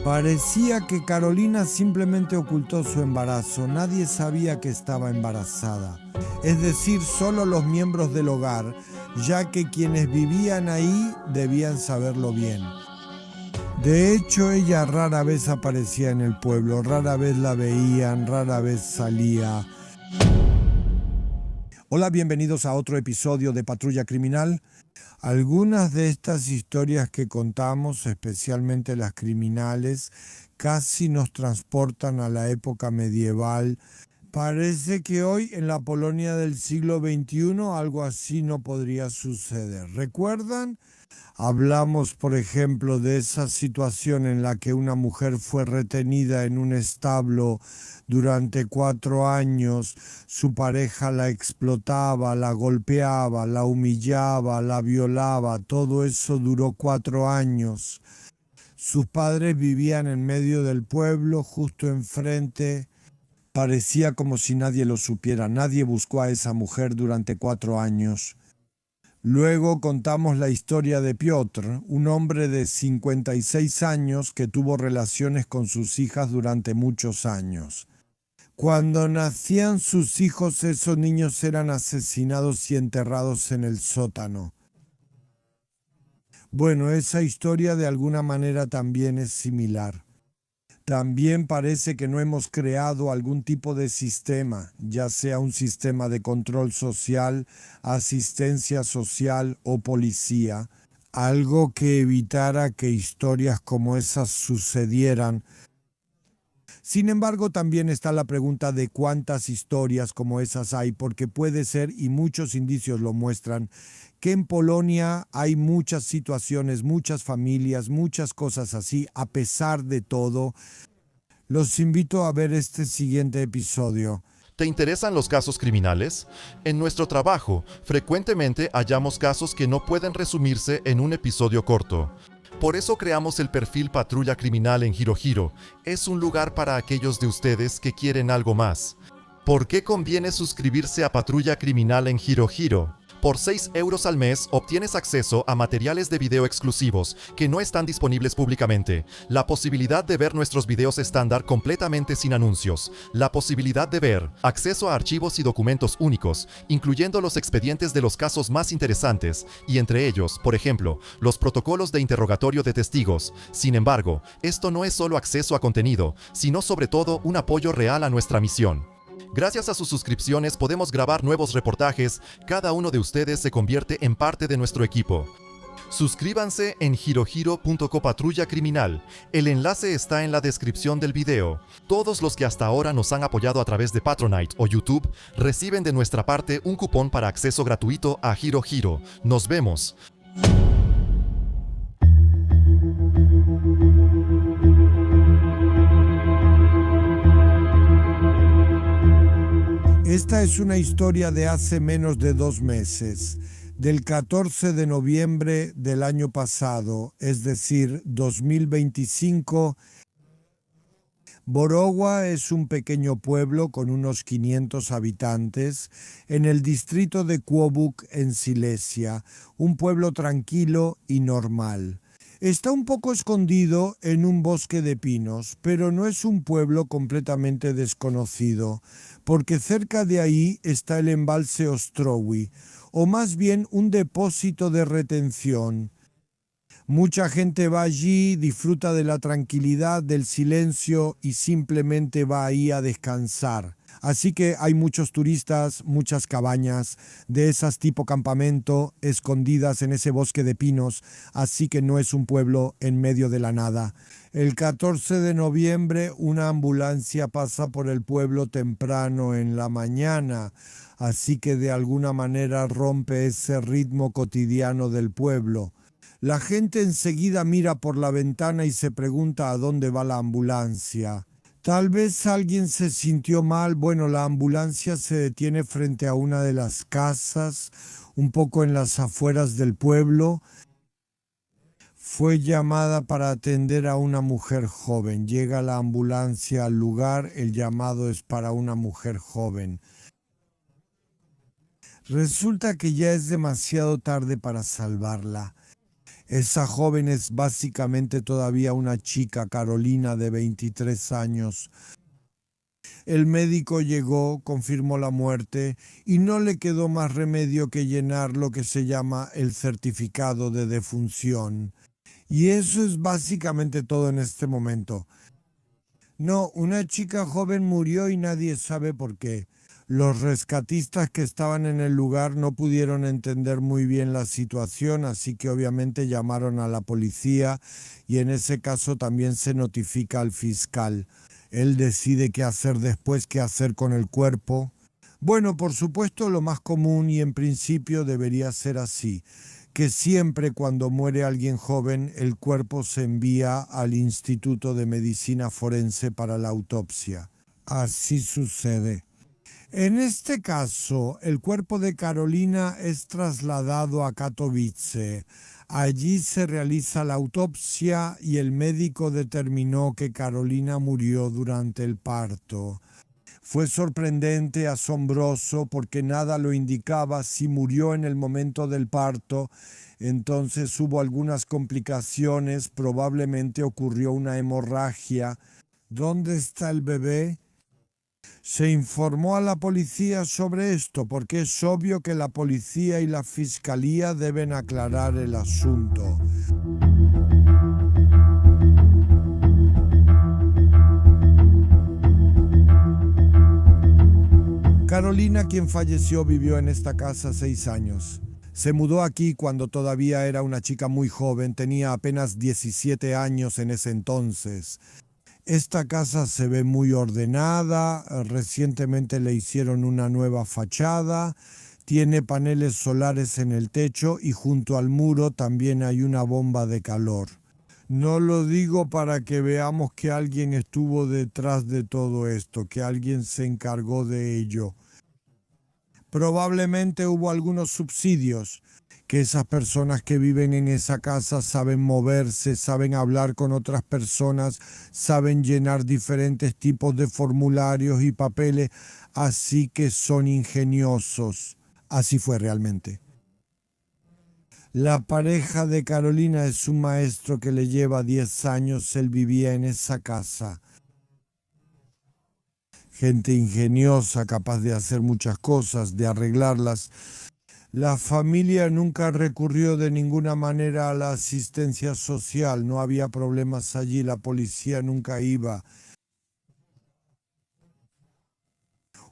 Parecía que Carolina simplemente ocultó su embarazo. Nadie sabía que estaba embarazada. Es decir, solo los miembros del hogar, ya que quienes vivían ahí debían saberlo bien. De hecho, ella rara vez aparecía en el pueblo, rara vez la veían, rara vez salía. Hola, bienvenidos a otro episodio de Patrulla Criminal. Algunas de estas historias que contamos, especialmente las criminales, casi nos transportan a la época medieval. Parece que hoy en la Polonia del siglo XXI algo así no podría suceder. ¿Recuerdan? Hablamos, por ejemplo, de esa situación en la que una mujer fue retenida en un establo durante 4 años, su pareja la explotaba, la golpeaba, la humillaba, la violaba, todo eso duró 4 años. Sus padres vivían en medio del pueblo, justo enfrente. Parecía como si nadie lo supiera, nadie buscó a esa mujer durante 4 años. Luego contamos la historia de Piotr, un hombre de 56 años que tuvo relaciones con sus hijas durante muchos años. Cuando nacían sus hijos, esos niños eran asesinados y enterrados en el sótano. Bueno, esa historia de alguna manera también es similar. También parece que no hemos creado algún tipo de sistema, ya sea un sistema de control social, asistencia social o policía, algo que evitara que historias como esas sucedieran. Sin embargo, también está la pregunta de cuántas historias como esas hay, porque puede ser, y muchos indicios lo muestran, que en Polonia hay muchas situaciones, muchas familias, muchas cosas así. A pesar de todo, los invito a ver este siguiente episodio. ¿Te interesan los casos criminales? En nuestro trabajo, frecuentemente hallamos casos que no pueden resumirse en un episodio corto. Por eso creamos el perfil Patrulla Criminal en Hirohiro. Es un lugar para aquellos de ustedes que quieren algo más. ¿Por qué conviene suscribirse a Patrulla Criminal en Hirohiro? Por 6 euros al mes obtienes acceso a materiales de video exclusivos que no están disponibles públicamente, la posibilidad de ver nuestros videos estándar completamente sin anuncios, la posibilidad de ver acceso a archivos y documentos únicos, incluyendo los expedientes de los casos más interesantes, y entre ellos, por ejemplo, los protocolos de interrogatorio de testigos. Sin embargo, esto no es solo acceso a contenido, sino sobre todo un apoyo real a nuestra misión. Gracias a sus suscripciones podemos grabar nuevos reportajes, cada uno de ustedes se convierte en parte de nuestro equipo. Suscríbanse en hirohiro.co Patrulla Criminal, el enlace está en la descripción del video. Todos los que hasta ahora nos han apoyado a través de Patronite o YouTube reciben de nuestra parte un cupón para acceso gratuito a Hirohiro. Nos vemos. Esta es una historia de hace menos de 2 meses, del 14 de noviembre del año pasado, es decir, 2025. Borowa es un pequeño pueblo con unos 500 habitantes en el distrito de Kłobuck en Silesia, un pueblo tranquilo y normal. Está un poco escondido en un bosque de pinos, pero no es un pueblo completamente desconocido, porque cerca de ahí está el embalse Ostrowi, o más bien un depósito de retención. Mucha gente va allí, disfruta de la tranquilidad, del silencio y simplemente va ahí a descansar. Así que hay muchos turistas, muchas cabañas de esas tipo campamento escondidas en ese bosque de pinos, así que no es un pueblo en medio de la nada. El 14 de noviembre una ambulancia pasa por el pueblo temprano en la mañana, así que de alguna manera rompe ese ritmo cotidiano del pueblo. La gente enseguida mira por la ventana y se pregunta a dónde va la ambulancia. Tal vez alguien se sintió mal. Bueno, la ambulancia se detiene frente a una de las casas, un poco en las afueras del pueblo. Fue llamada para atender a una mujer joven. Llega la ambulancia al lugar, el llamado es para una mujer joven. Resulta que ya es demasiado tarde para salvarla. Esa joven es básicamente todavía una chica, Carolina, de 23 años. El médico llegó, confirmó la muerte y no le quedó más remedio que llenar lo que se llama el certificado de defunción. Y eso es básicamente todo en este momento. No, una chica joven murió y nadie sabe por qué. Los rescatistas que estaban en el lugar no pudieron entender muy bien la situación, así que obviamente llamaron a la policía y en ese caso también se notifica al fiscal. Él decide qué hacer después, qué hacer con el cuerpo. Bueno, por supuesto, lo más común y en principio debería ser así, que siempre cuando muere alguien joven, el cuerpo se envía al Instituto de Medicina Forense para la autopsia. Así sucede. En este caso, el cuerpo de Carolina es trasladado a Katowice. Allí se realiza la autopsia y el médico determinó que Carolina murió durante el parto. Fue sorprendente, asombroso, porque nada lo indicaba. Si murió en el momento del parto, entonces hubo algunas complicaciones, probablemente ocurrió una hemorragia. ¿Dónde está el bebé? Se informó a la policía sobre esto porque es obvio que la policía y la fiscalía deben aclarar el asunto. Carolina, quien falleció, vivió en esta casa 6 años. Se mudó aquí cuando todavía era una chica muy joven, tenía apenas 17 años en ese entonces. Esta casa se ve muy ordenada, recientemente le hicieron una nueva fachada, tiene paneles solares en el techo y junto al muro también hay una bomba de calor. No lo digo para que veamos que alguien estuvo detrás de todo esto, que alguien se encargó de ello. Probablemente hubo algunos subsidios, que esas personas que viven en esa casa saben moverse, saben hablar con otras personas, saben llenar diferentes tipos de formularios y papeles, así que son ingeniosos. Así fue realmente. La pareja de Carolina es un maestro que le lleva 10 años, él vivía en esa casa. Gente ingeniosa, capaz de hacer muchas cosas, de arreglarlas. La familia nunca recurrió de ninguna manera a la asistencia social, no había problemas allí, la policía nunca iba.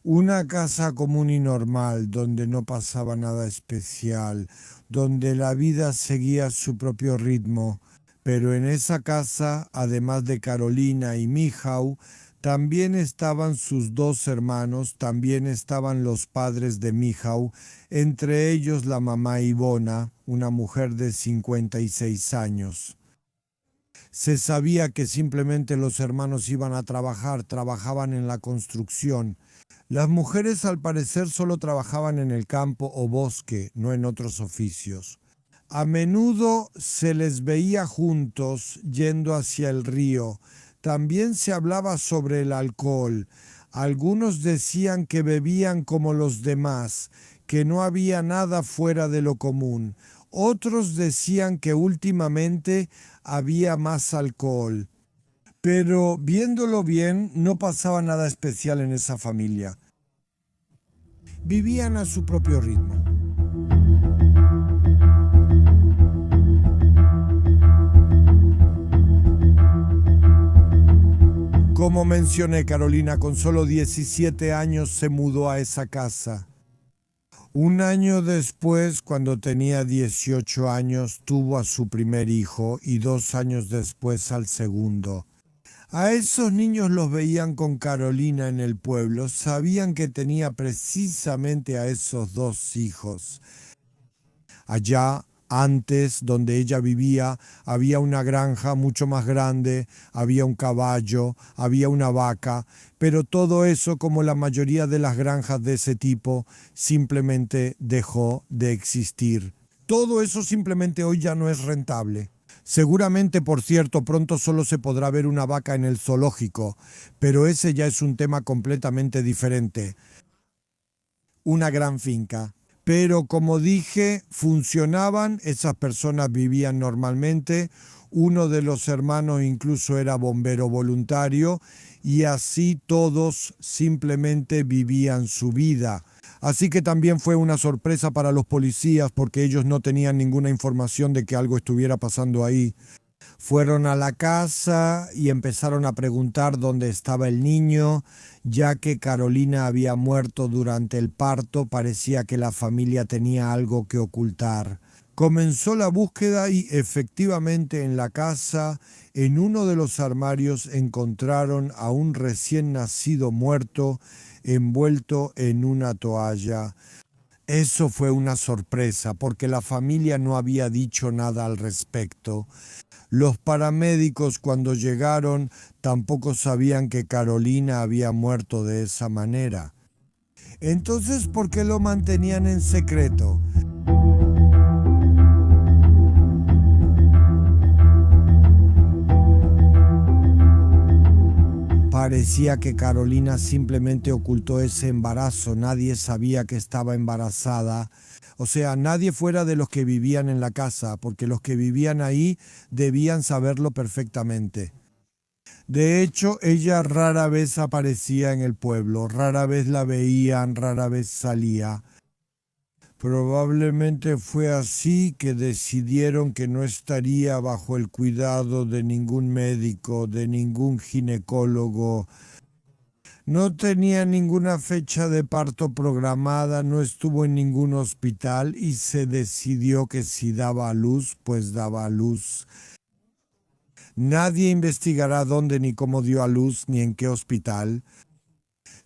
Una casa común y normal, donde no pasaba nada especial, donde la vida seguía su propio ritmo. Pero en esa casa, además de Carolina y Michał, también estaban sus 2 hermanos, también estaban los padres de Michał, entre ellos la mamá Iwona, una mujer de 56 años. Se sabía que simplemente los hermanos iban a trabajar, trabajaban en la construcción. Las mujeres al parecer solo trabajaban en el campo o bosque, no en otros oficios. A menudo se les veía juntos yendo hacia el río. También se hablaba sobre el alcohol. Algunos decían que bebían como los demás, que no había nada fuera de lo común. Otros decían que últimamente había más alcohol. Pero viéndolo bien, no pasaba nada especial en esa familia. Vivían a su propio ritmo. Como mencioné, Carolina con solo 17 años se mudó a esa casa. Un año después, cuando tenía 18 años, tuvo a su primer hijo y 2 años después al segundo. A esos niños los veían con Carolina en el pueblo, sabían que tenía precisamente a esos 2 hijos. Allá, antes, donde ella vivía, había una granja mucho más grande, había un caballo, había una vaca, pero todo eso, como la mayoría de las granjas de ese tipo, simplemente dejó de existir. Todo eso simplemente hoy ya no es rentable. Seguramente, por cierto, pronto solo se podrá ver una vaca en el zoológico, pero ese ya es un tema completamente diferente. Una gran finca. Pero como dije, funcionaban, esas personas vivían normalmente, uno de los hermanos incluso era bombero voluntario y así todos simplemente vivían su vida. Así que también fue una sorpresa para los policías porque ellos no tenían ninguna información de que algo estuviera pasando ahí. Fueron a la casa y empezaron a preguntar dónde estaba el niño, ya que Carolina había muerto durante el parto, parecía que la familia tenía algo que ocultar. Comenzó la búsqueda y efectivamente en la casa, en uno de los armarios, encontraron a un recién nacido muerto envuelto en una toalla. Eso fue una sorpresa porque la familia no había dicho nada al respecto. Los paramédicos cuando llegaron tampoco sabían que Carolina había muerto de esa manera. Entonces, ¿por qué lo mantenían en secreto? Parecía que Carolina simplemente ocultó ese embarazo, nadie sabía que estaba embarazada. O sea, nadie fuera de los que vivían en la casa, porque los que vivían ahí debían saberlo perfectamente. De hecho, ella rara vez aparecía en el pueblo, rara vez la veían, rara vez salía. Probablemente fue así que decidieron que no estaría bajo el cuidado de ningún médico, de ningún ginecólogo. No tenía ninguna fecha de parto programada, no estuvo en ningún hospital y se decidió que si daba a luz, pues daba a luz. Nadie investigará dónde ni cómo dio a luz ni en qué hospital.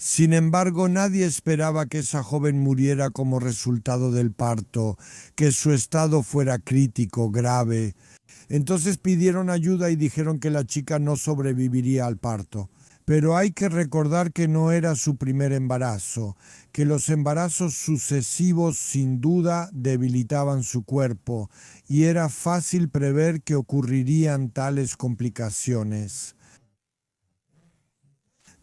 Sin embargo, nadie esperaba que esa joven muriera como resultado del parto, que su estado fuera crítico, grave. Entonces pidieron ayuda y dijeron que la chica no sobreviviría al parto. Pero hay que recordar que no era su primer embarazo, que los embarazos sucesivos sin duda debilitaban su cuerpo y era fácil prever que ocurrirían tales complicaciones.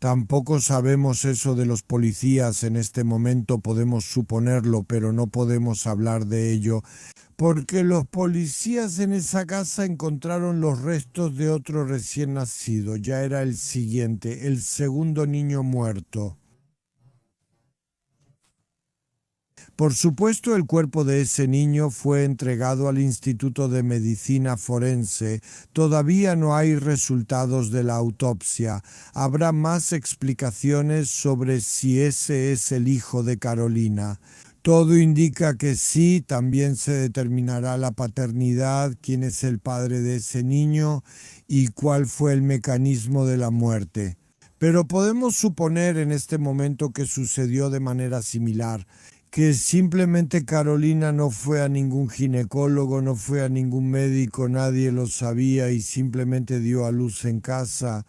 Tampoco sabemos eso de los policías en este momento, podemos suponerlo, pero no podemos hablar de ello, porque los policías en esa casa encontraron los restos de otro recién nacido, ya era el siguiente, el segundo niño muerto. Por supuesto, el cuerpo de ese niño fue entregado al Instituto de Medicina Forense. Todavía no hay resultados de la autopsia. Habrá más explicaciones sobre si ese es el hijo de Carolina. Todo indica que sí, también se determinará la paternidad, quién es el padre de ese niño y cuál fue el mecanismo de la muerte. Pero podemos suponer en este momento que sucedió de manera similar, que simplemente Carolina no fue a ningún ginecólogo, no fue a ningún médico, nadie lo sabía y simplemente dio a luz en casa.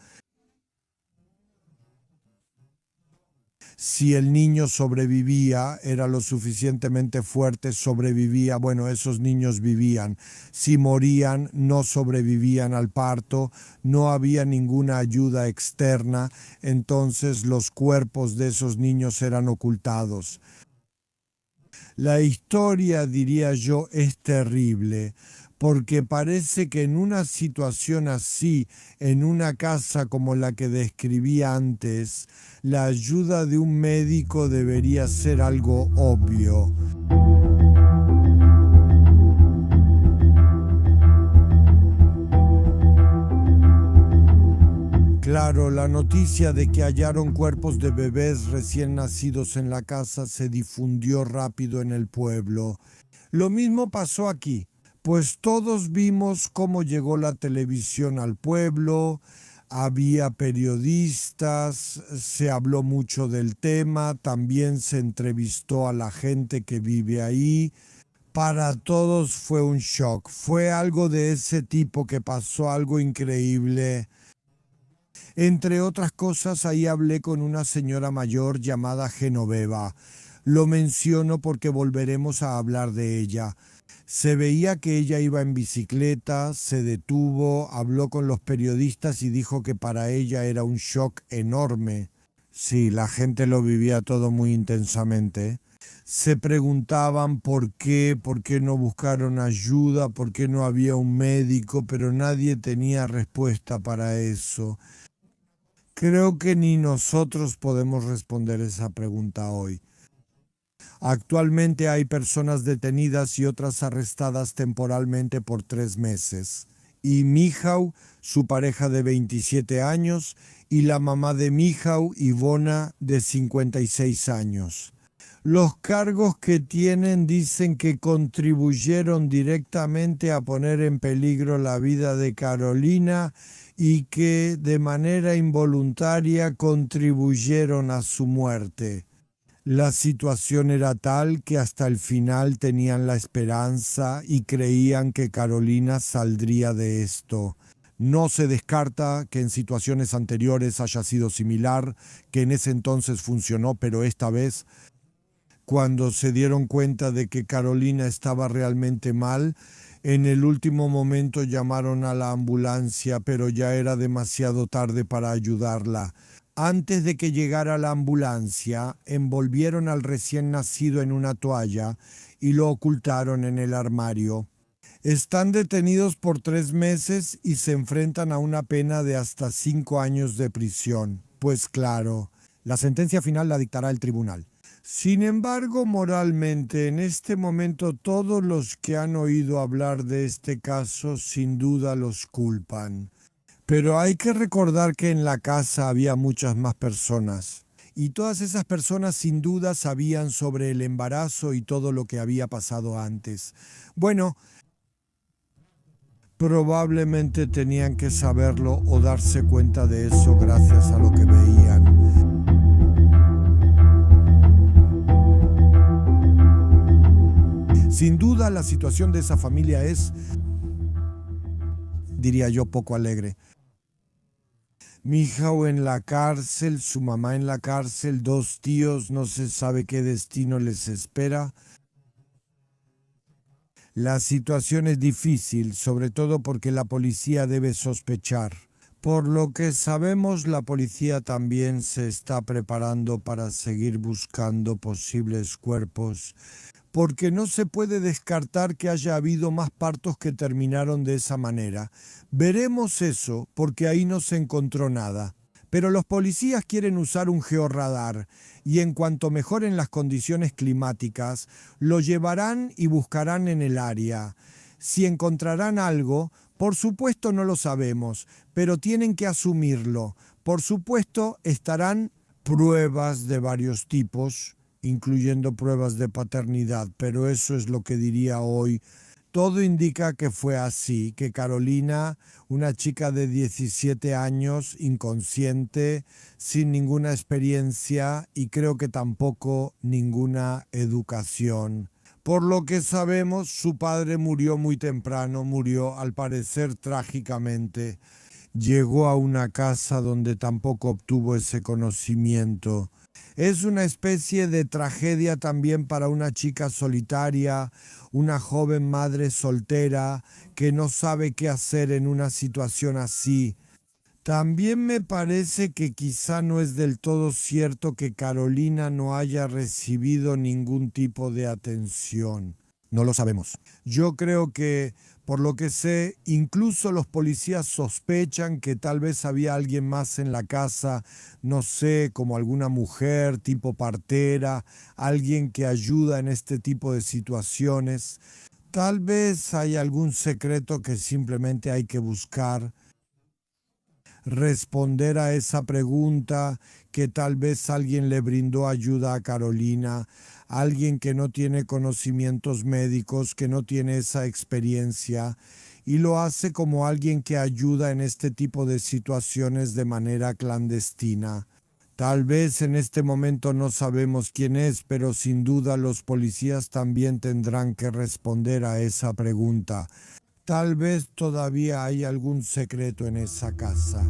Si el niño sobrevivía, era lo suficientemente fuerte, sobrevivía, bueno, esos niños vivían. Si morían, no sobrevivían al parto, no había ninguna ayuda externa, entonces los cuerpos de esos niños eran ocultados. La historia, diría yo, es terrible, porque parece que en una situación así, en una casa como la que describí antes, la ayuda de un médico debería ser algo obvio. Claro, la noticia de que hallaron cuerpos de bebés recién nacidos en la casa se difundió rápido en el pueblo. Lo mismo pasó aquí, pues todos vimos cómo llegó la televisión al pueblo, había periodistas, se habló mucho del tema, también se entrevistó a la gente que vive ahí. Para todos fue un shock, fue algo de ese tipo que pasó, algo increíble. Entre otras cosas, ahí hablé con una señora mayor llamada Genoveva. Lo menciono porque volveremos a hablar de ella. Se veía que ella iba en bicicleta, se detuvo, habló con los periodistas y dijo que para ella era un shock enorme. Sí, la gente lo vivía todo muy intensamente. Se preguntaban por qué no buscaron ayuda, por qué no había un médico, pero nadie tenía respuesta para eso. Creo que ni nosotros podemos responder esa pregunta hoy. Actualmente hay personas detenidas y otras arrestadas temporalmente por 3 meses. Y Michał, su pareja de 27 años, y la mamá de Michał, Ivona, de 56 años. Los cargos que tienen dicen que contribuyeron directamente a poner en peligro la vida de Carolina y que de manera involuntaria contribuyeron a su muerte. La situación era tal que hasta el final tenían la esperanza y creían que Carolina saldría de esto. No se descarta que en situaciones anteriores haya sido similar, que en ese entonces funcionó, pero esta vez, cuando se dieron cuenta de que Carolina estaba realmente mal, en el último momento llamaron a la ambulancia, pero ya era demasiado tarde para ayudarla. Antes de que llegara la ambulancia, envolvieron al recién nacido en una toalla y lo ocultaron en el armario. Están detenidos por 3 meses y se enfrentan a una pena de hasta 5 años de prisión. Pues claro, la sentencia final la dictará el tribunal. Sin embargo, moralmente, en este momento todos los que han oído hablar de este caso sin duda los culpan. Pero hay que recordar que en la casa había muchas más personas. Y todas esas personas sin duda sabían sobre el embarazo y todo lo que había pasado antes. Bueno, probablemente tenían que saberlo o darse cuenta de eso gracias a lo que veían. Sin duda la situación de esa familia es, diría yo, poco alegre. Michał en la cárcel, su mamá en la cárcel, 2 tíos, no se sabe qué destino les espera. La situación es difícil, sobre todo porque la policía debe sospechar. Por lo que sabemos, la policía también se está preparando para seguir buscando posibles cuerpos, porque no se puede descartar que haya habido más partos que terminaron de esa manera. Veremos eso, porque ahí no se encontró nada. Pero los policías quieren usar un georradar y en cuanto mejoren las condiciones climáticas, lo llevarán y buscarán en el área. Si encontrarán algo, por supuesto no lo sabemos, pero tienen que asumirlo. Por supuesto estarán pruebas de varios tipos, incluyendo pruebas de paternidad, pero eso es lo que diría hoy. Todo indica que fue así, que Carolina, una chica de 17 años, inconsciente, sin ninguna experiencia y creo que tampoco ninguna educación. Por lo que sabemos, su padre murió muy temprano, murió al parecer trágicamente. Llegó a una casa donde tampoco obtuvo ese conocimiento. Es una especie de tragedia también para una chica solitaria, una joven madre soltera que no sabe qué hacer en una situación así. También me parece que quizá no es del todo cierto que Carolina no haya recibido ningún tipo de atención. No lo sabemos. Yo creo que, por lo que sé, incluso los policías sospechan que tal vez había alguien más en la casa, no sé, como alguna mujer tipo partera, alguien que ayuda en este tipo de situaciones. Tal vez hay algún secreto que simplemente hay que buscar. Responder a esa pregunta, que tal vez alguien le brindó ayuda a Carolina, alguien que no tiene conocimientos médicos, que no tiene esa experiencia y lo hace como alguien que ayuda en este tipo de situaciones de manera clandestina. Tal vez en este momento no sabemos quién es, pero sin duda los policías también tendrán que responder a esa pregunta. Tal vez todavía hay algún secreto en esa casa.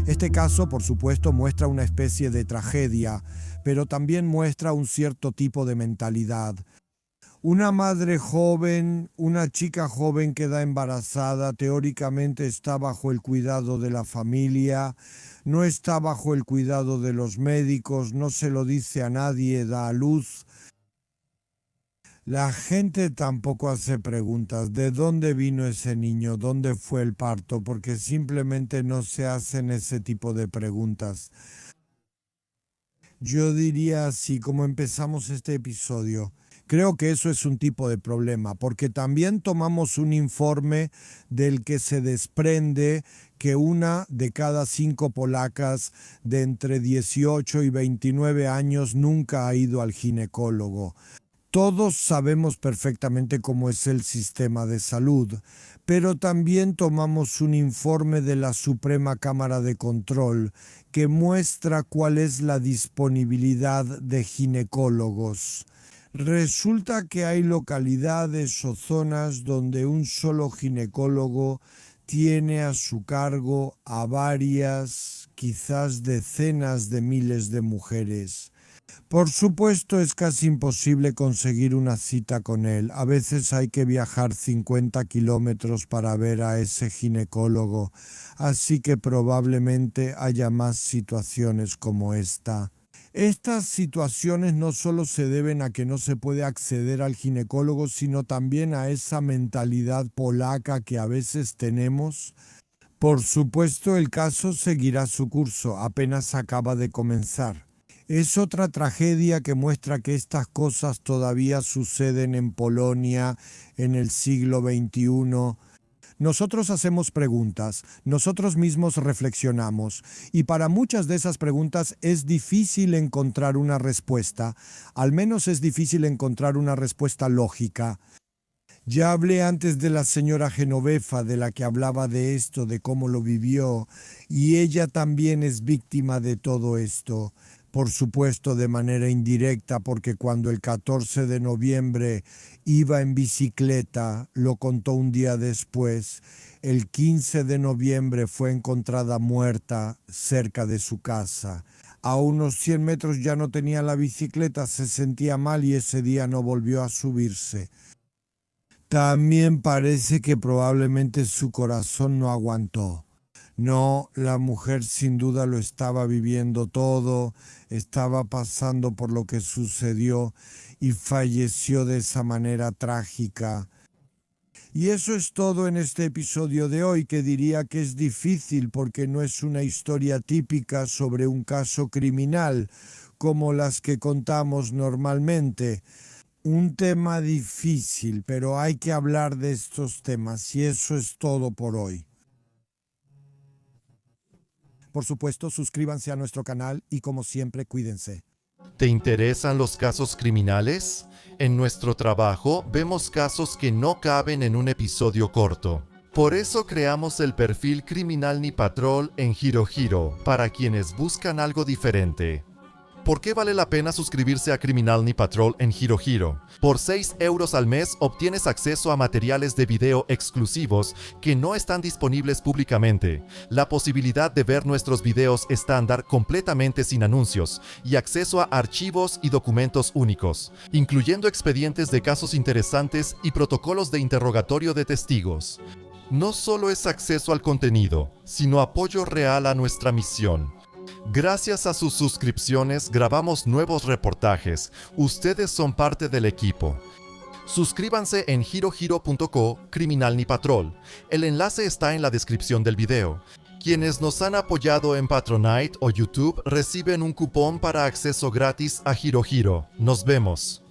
Este caso, por supuesto, muestra una especie de tragedia, pero también muestra un cierto tipo de mentalidad. Una madre joven, una chica joven queda embarazada, teóricamente está bajo el cuidado de la familia, no está bajo el cuidado de los médicos, no se lo dice a nadie, da a luz. La gente tampoco hace preguntas. ¿De dónde vino ese niño? ¿Dónde fue el parto? Porque simplemente no se hacen ese tipo de preguntas. Yo diría así, como empezamos este episodio. Creo que eso es un tipo de problema, porque también tomamos un informe del que se desprende que 1 de cada 5 polacas de entre 18 y 29 años nunca ha ido al ginecólogo. Todos sabemos perfectamente cómo es el sistema de salud, pero también tomamos un informe de la Suprema Cámara de Control que muestra cuál es la disponibilidad de ginecólogos. Resulta que hay localidades o zonas donde un solo ginecólogo tiene a su cargo a varias, quizás decenas de miles de mujeres. Por supuesto, es casi imposible conseguir una cita con él. A veces hay que viajar 50 kilómetros para ver a ese ginecólogo, así que probablemente haya más situaciones como esta. Estas situaciones no solo se deben a que no se puede acceder al ginecólogo, sino también a esa mentalidad polaca que a veces tenemos. Por supuesto, el caso seguirá su curso, apenas acaba de comenzar. Es otra tragedia que muestra que estas cosas todavía suceden en Polonia en el siglo XXI. Nosotros hacemos preguntas, nosotros mismos reflexionamos, y para muchas de esas preguntas es difícil encontrar una respuesta, al menos es difícil encontrar una respuesta lógica. Ya hablé antes de la señora Genoveva, de la que hablaba de esto, de cómo lo vivió, y ella también es víctima de todo esto. Por supuesto, de manera indirecta, porque cuando el 14 de noviembre iba en bicicleta, lo contó un día después, el 15 de noviembre fue encontrada muerta cerca de su casa. A unos 100 metros ya no tenía la bicicleta, se sentía mal y ese día no volvió a subirse. También parece que probablemente su corazón no aguantó. No, la mujer sin duda lo estaba viviendo todo, estaba pasando por lo que sucedió y falleció de esa manera trágica. Y eso es todo en este episodio de hoy, que diría que es difícil porque no es una historia típica sobre un caso criminal como las que contamos normalmente. Un tema difícil, pero hay que hablar de estos temas y eso es todo por hoy. Por supuesto, suscríbanse a nuestro canal y como siempre, cuídense. ¿Te interesan los casos criminales? En nuestro trabajo vemos casos que no caben en un episodio corto. Por eso creamos el perfil Criminal Ni Patrol en Hirohiro, para quienes buscan algo diferente. ¿Por qué vale la pena suscribirse a Criminal Ni Patrol en Hirohiro? Por 6 euros al mes obtienes acceso a materiales de video exclusivos que no están disponibles públicamente, la posibilidad de ver nuestros videos estándar completamente sin anuncios y acceso a archivos y documentos únicos, incluyendo expedientes de casos interesantes y protocolos de interrogatorio de testigos. No solo es acceso al contenido, sino apoyo real a nuestra misión. Gracias a sus suscripciones grabamos nuevos reportajes. Ustedes son parte del equipo. Suscríbanse en hirohiro.co Criminal Ni Patrol. El enlace está en la descripción del video. Quienes nos han apoyado en Patronite o YouTube reciben un cupón para acceso gratis a Hirohiro. Nos vemos.